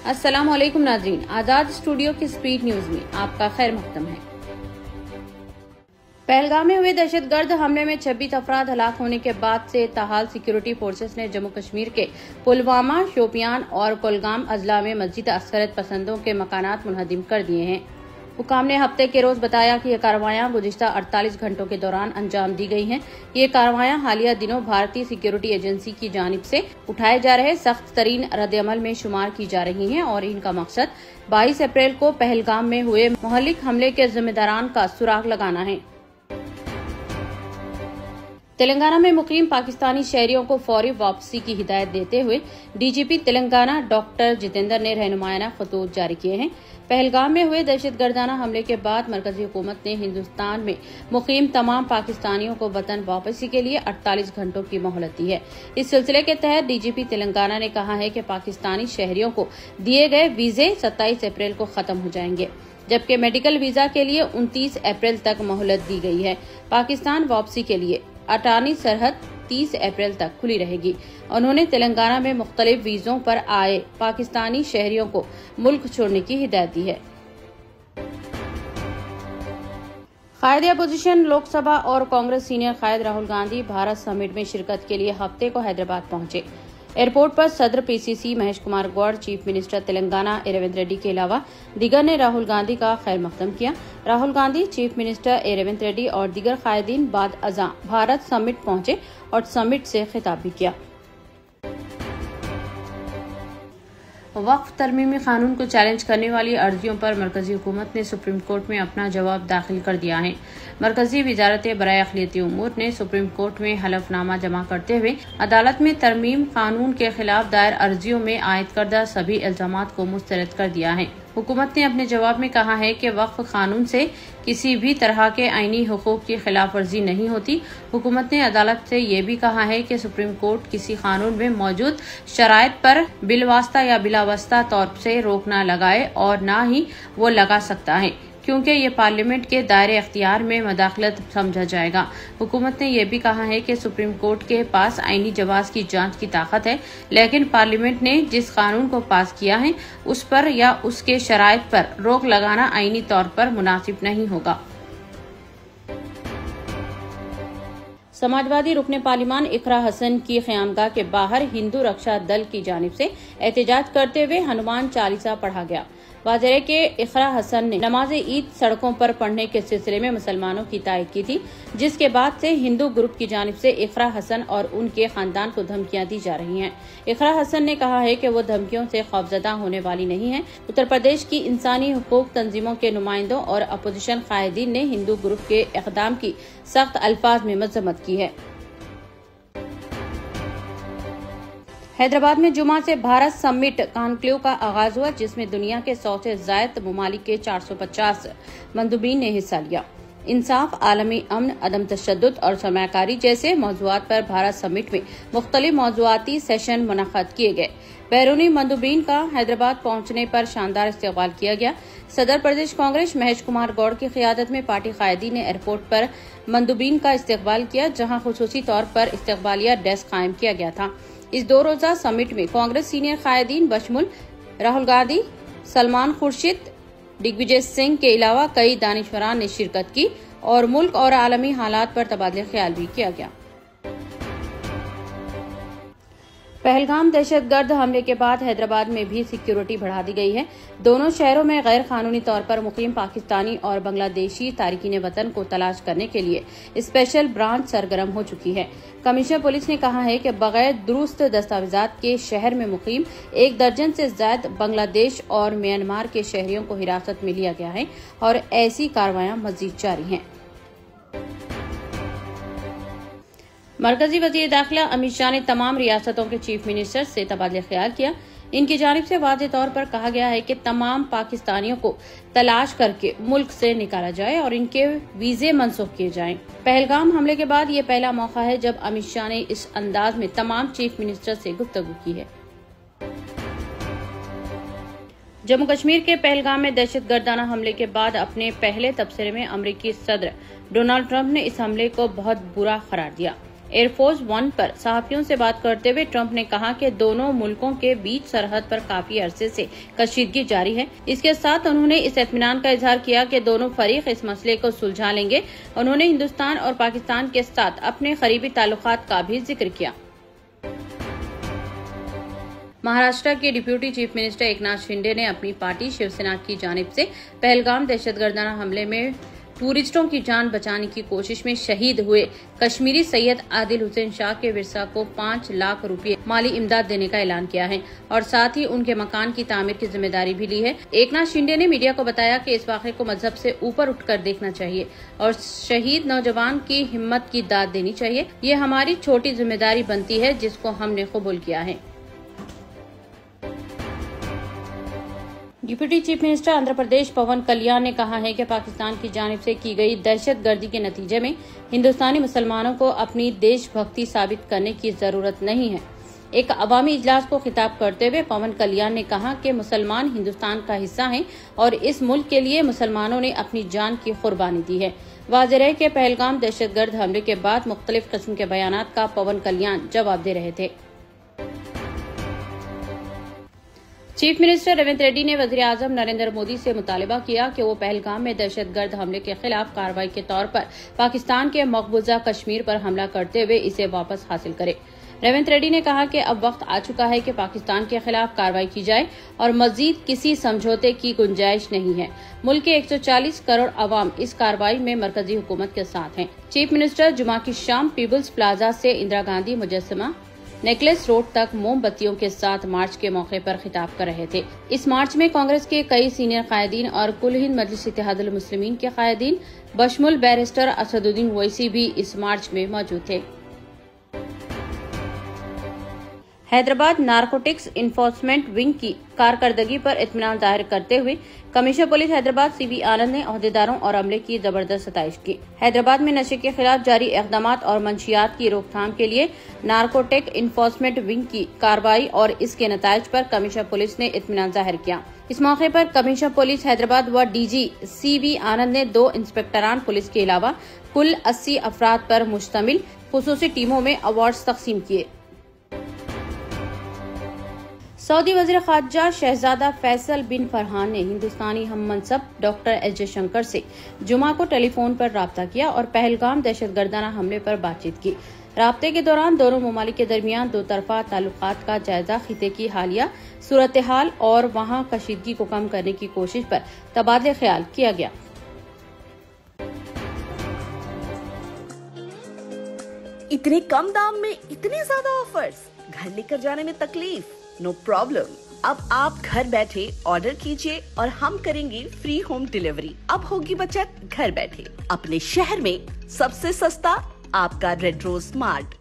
अस्सलाम वालेकुम नाज़रीन, आजाद स्टूडियो की स्पीड न्यूज में आपका खैर मकदम है। पहलगाम में हुए दहशतगर्द हमले में 26 अफराद हलाक होने के बाद से ताहाल सिक्योरिटी फोर्सेस ने जम्मू कश्मीर के पुलवामा, शोपियान और कुलगाम अजला में मस्जिद असकरत पसंदों के मकानात मुनहदिम कर दिए हैं। हुकाम ने हफ्ते के रोज बताया कि ये कार्रवाइयां गुज़िश्ता 48 घंटों के दौरान अंजाम दी गई हैं। ये कार्रवाइयां हालिया दिनों भारतीय सिक्योरिटी एजेंसी की जानिब से उठाए जा रहे सख्त तरीन रद्द-ए-अमल में शुमार की जा रही हैं और इनका मकसद 22 अप्रैल को पहलगाम में हुए मुहल्लिक हमले के जिम्मेदारान का सुराग लगाना है। तेलंगाना में मुकीम पाकिस्तानी शहरियों को फौरी वापसी की हिदायत देते हुए डीजीपी तेलंगाना डॉक्टर जितेंद्र ने रहनुमायाना खतूत जारी किए हैं। पहलगाम में हुए दहशतगर्दाना हमले के बाद मरकजी हुकूमत ने हिंदुस्तान में मुकीम तमाम पाकिस्तानियों को वतन वापसी के लिए 48 घंटों की मोहलत दी है। इस सिलसिले के तहत डीजीपी तेलंगाना ने कहा है कि पाकिस्तानी शहरियों को दिए गए वीजे 27 अप्रैल को खत्म हो जाएंगे, जबकि मेडिकल वीजा के लिए 29 अप्रैल तक मोहलत दी गई है। पाकिस्तान वापसी के लिए अटानी सरहद 30 अप्रैल तक खुली रहेगी। उन्होंने तेलंगाना में मुख्तलिफ वीजों पर आए पाकिस्तानी शहरियों को मुल्क छोड़ने की हिदायत दी है। कायद अपोजिशन लोकसभा और कांग्रेस सीनियर कायद राहुल गांधी भारत समिट में शिरकत के लिए हफ्ते को हैदराबाद पहुंचे। एयरपोर्ट पर सदर PCC Mahesh Kumar Goud, chief minister Telangana Revanth Reddy के अलावा दीगर ने राहुल गांधी का खैर मकदम किया। राहुल गांधी, चीफ मिनिस्टर रेवंत रेड्डी और दीगर कायदीन बाद अज़ां भारत समिट पहुंचे और समिट से खिताब भी किया। वक्फ तरमीमी कानून को चैलेंज करने वाली अर्जियों पर मरकजी हुकूमत ने सुप्रीम कोर्ट में अपना जवाब दाखिल कर दिया है। मरकजी वजारत बराए अक़लियती उमूर ने सुप्रीम कोर्ट में हलफनामा जमा करते हुए अदालत में तरमीम कानून के खिलाफ दायर अर्जियों में आयद करदा सभी इल्जामात को मुस्तरद कर दिया है। हुकूमत ने अपने जवाब में कहा है कि वक्फ कानून से किसी भी तरह के आईनी हुकूक की खिलाफ वर्जी नहीं होती। हुकूमत ने अदालत से ये भी कहा है कि सुप्रीम कोर्ट किसी कानून में मौजूद शराइत पर बिलवास्ता या बिलावस्ता तौर से रोक न लगाए और न ही वो लगा सकता है, क्योंकि ये पार्लियामेंट के दायरे अख्तियार में मदाखलत समझा जाएगा। हुकूमत ने यह भी कहा है कि सुप्रीम कोर्ट के पास आईनी जवाज की जांच की ताकत है, लेकिन पार्लियामेंट ने जिस कानून को पास किया है उस पर या उसके शराइत पर रोक लगाना आईनी तौर पर मुनासिब नहीं होगा। समाजवादी रुकने पार्लिमान इकरा हसन की क़यामगाह के बाहर हिंदू रक्षा दल की जानिब से एहतजाज करते हुए हनुमान चालीसा पढ़ा गया। वाज़ेह के इकरा हसन ने नमाज ईद सड़कों पर पढ़ने के सिलसिले में मुसलमानों की तायद की थी, जिसके बाद से हिंदू ग्रुप की जानिब से इकरा हसन और उनके खानदान को धमकियां दी जा रही हैं। इकरा हसन ने कहा है कि वो धमकियों से खौफजदा होने वाली नहीं है। उत्तर प्रदेश की इंसानी हुकूक तंजीमों के नुमाइंदों और अपोजिशन कायदीन ने हिंदू ग्रुप के इक़दाम की सख्त अल्फाज में मज़म्मत की है। हैदराबाद में जुमा से भारत समिट कॉन्क्लेव का आगाज हुआ, जिसमें दुनिया के 100 से ज्यादा ममालिक के 450 मंदुबीन ने हिस्सा लिया। इंसाफ, आलमी अमन, अदम तशद्दुद और सरमायाकारी जैसे मौज़ूआत पर भारत समिट में मुख्तलिफ मौज़ूआती सेशन मुनक़्क़द किए गए। बैरूनी मंदुबीन का हैदराबाद पहुंचने पर शानदार इस्तकबाल किया गया। सदर प्रदेश कांग्रेस महेश कुमार गौड़ की क़यादत में पार्टी कायदी ने एयरपोर्ट पर मंदुबीन का इस्तकबाल किया, जहां खुसूसी तौर पर इस्तकबालिया डेस्क कायम किया गया था। इस 2 रोज़ा समिट में कांग्रेस सीनियर कायदीन बशमुल राहुल गांधी, सलमान खुर्शीद, दिग्विजय सिंह के अलावा कई दानिशवरान ने शिरकत की और मुल्क और आलमी हालात पर तबादले ख्याल भी किया गया। पहलगाम दहशतगर्द हमले के बाद हैदराबाद में भी सिक्योरिटी बढ़ा दी गई है। दोनों शहरों में गैर कानूनी तौर पर मुकीम पाकिस्तानी और बांग्लादेशी तारिकीन वतन को तलाश करने के लिए स्पेशल ब्रांच सरगर्म हो चुकी है। कमिश्नर पुलिस ने कहा है कि बगैर दुरुस्त दस्तावेजात के शहर में मुकीम 1 दर्जन से ज्यादा बांग्लादेश और म्यांमार के शहरियों को हिरासत में लिया गया है और ऐसी कार्रवाइयां मजीद जारी हैं। मरकजी वजीर दाखिला अमित शाह ने तमाम रियासतों के चीफ मिनिस्टर से तबादले ख्याल किया। इनकी जानिब से वाज़ेह तौर पर कहा गया है कि तमाम पाकिस्तानियों को तलाश करके मुल्क से निकाला जाए और इनके वीजे मनसूख किए जाएं। पहलगाम हमले के बाद ये पहला मौका है जब अमित शाह ने इस अंदाज में तमाम चीफ मिनिस्टर से गुफ्तगू की है। जम्मू कश्मीर के पहलगाम में दहशतगर्दाना हमले के बाद अपने पहले तबसरे में अमरीकी सदर डोनाल्ड ट्रंप ने इस हमले को बहुत बुरा करार दिया। एयरफोर्स वन पर सहाफियों से बात करते हुए ट्रंप ने कहा कि दोनों मुल्कों के बीच सरहद पर काफी अरसे से कशीदगी जारी है। इसके साथ उन्होंने इस इत्मीनान का इजहार किया कि दोनों फरीक इस मसले को सुलझा लेंगे। उन्होंने हिंदुस्तान और पाकिस्तान के साथ अपने करीबी ताल्लुकात का भी जिक्र किया। महाराष्ट्र के deputy chief minister Eknath Shinde ने अपनी पार्टी शिवसेना की जानिब से पहलगाम दहशतगर्दाना हमले में टूरिस्टों की जान बचाने की कोशिश में शहीद हुए कश्मीरी सैयद आदिल हुसैन शाह के विरसा को 5 लाख रुपए माली इमदाद देने का ऐलान किया है और साथ ही उनके मकान की तामीर की जिम्मेदारी भी ली है। एकनाथ शिंदे ने मीडिया को बताया कि इस वाक़े को मजहब से ऊपर उठकर देखना चाहिए और शहीद नौजवान की हिम्मत की दाद देनी चाहिए। ये हमारी छोटी जिम्मेदारी बनती है जिसको हमने कबूल किया है। Deputy chief minister Andhra Pradesh पवन कल्याण ने कहा है कि पाकिस्तान की जानिब से की गई दहशतगर्दी के नतीजे में हिंदुस्तानी मुसलमानों को अपनी देशभक्ति साबित करने की जरूरत नहीं है। एक अवामी इजलास को खिताब करते हुए पवन कल्याण ने कहा कि मुसलमान हिंदुस्तान का हिस्सा हैं और इस मुल्क के लिए मुसलमानों ने अपनी जान की कुर्बानी दी है। वाज़ेह है कि पहलगाम दहशतगर्द हमले के बाद मुख्तलिफ किस्म के बयानात का पवन कल्याण जवाब दे रहे थे। चीफ मिनिस्टर रेवंत रेड्डी ने वज़ीर आज़म नरेंद्र मोदी से मुतालबा किया कि वो पहलगाम में दहशतगर्द हमले के खिलाफ कार्रवाई के तौर पर पाकिस्तान के मकबूजा कश्मीर पर हमला करते हुए इसे वापस हासिल करे। रेवंत रेड्डी ने कहा कि अब वक्त आ चुका है कि पाकिस्तान के खिलाफ कार्रवाई की जाए और मजीद किसी समझौते की गुंजाइश नहीं है। मुल्क के 140 करोड़ अवाम इस कार्रवाई में मरकजी हुकूमत के साथ हैं। चीफ मिनिस्टर जुमा की शाम पीपुल्स प्लाजा से इंदिरा गांधी मुजस्समा नेकलेस रोड तक मोमबत्तियों के साथ मार्च के मौके पर खिताब कर रहे थे। इस मार्च में कांग्रेस के कई सीनियर कायदीन और कुल हिंद मजलिस इत्तेहादुल मुस्लिमीन के कायदीन बशमुल बैरिस्टर असदुद्दीन ओवैसी भी इस मार्च में मौजूद थे। हैदराबाद नारकोटिक्स इन्फोर्समेंट विंग की कारकर्दगी पर इत्मीनान जाहिर करते हुए कमिश्नर पुलिस हैदराबाद सीवी आनंद ने ओहदेदारों और अमले की जबरदस्त सताइश की। हैदराबाद में नशे के खिलाफ जारी इक़दामात और मंशियात की रोकथाम के लिए नारकोटिक इन्फोर्समेंट विंग की कार्रवाई और इसके नताइज पर कमिश्नर पुलिस ने इत्मीनान जाहिर किया। इस मौके पर कमिश्नर पुलिस हैदराबाद व डीजी सीवी आनंद ने 2 इंस्पेक्टरान पुलिस के अलावा कुल 80 अफराद पर मुश्तमिल खुसूसी टीमों में अवार्ड तकसीम किए। सऊदी वज़ीर ख़ारजा शहजादा फैसल बिन फरहान ने हिंदुस्तानी हम मनसब डॉक्टर एस जयशंकर से जुमा को टेलीफोन पर राब्ता किया और पहलगाम दहशतगर्दाना हमले पर बातचीत की। राब्ते के दौरान दोनों ममालिक के दरमियान 2 तरफा ताल्लुकात का जायजा, खिते की हालिया सूरत हाल और वहां कशीदगी को कम करने की कोशिश पर तबादले ख्याल किया गया। इतने कम दाम में इतने ज्यादा ऑफर्स, घर लेकर जाने में तकलीफ? नो प्रॉब्लम, अब आप घर बैठे ऑर्डर कीजिए और हम करेंगे फ्री होम डिलीवरी। अब होगी बचत घर बैठे। अपने शहर में सबसे सस्ता आपका रेड रोज स्मार्ट।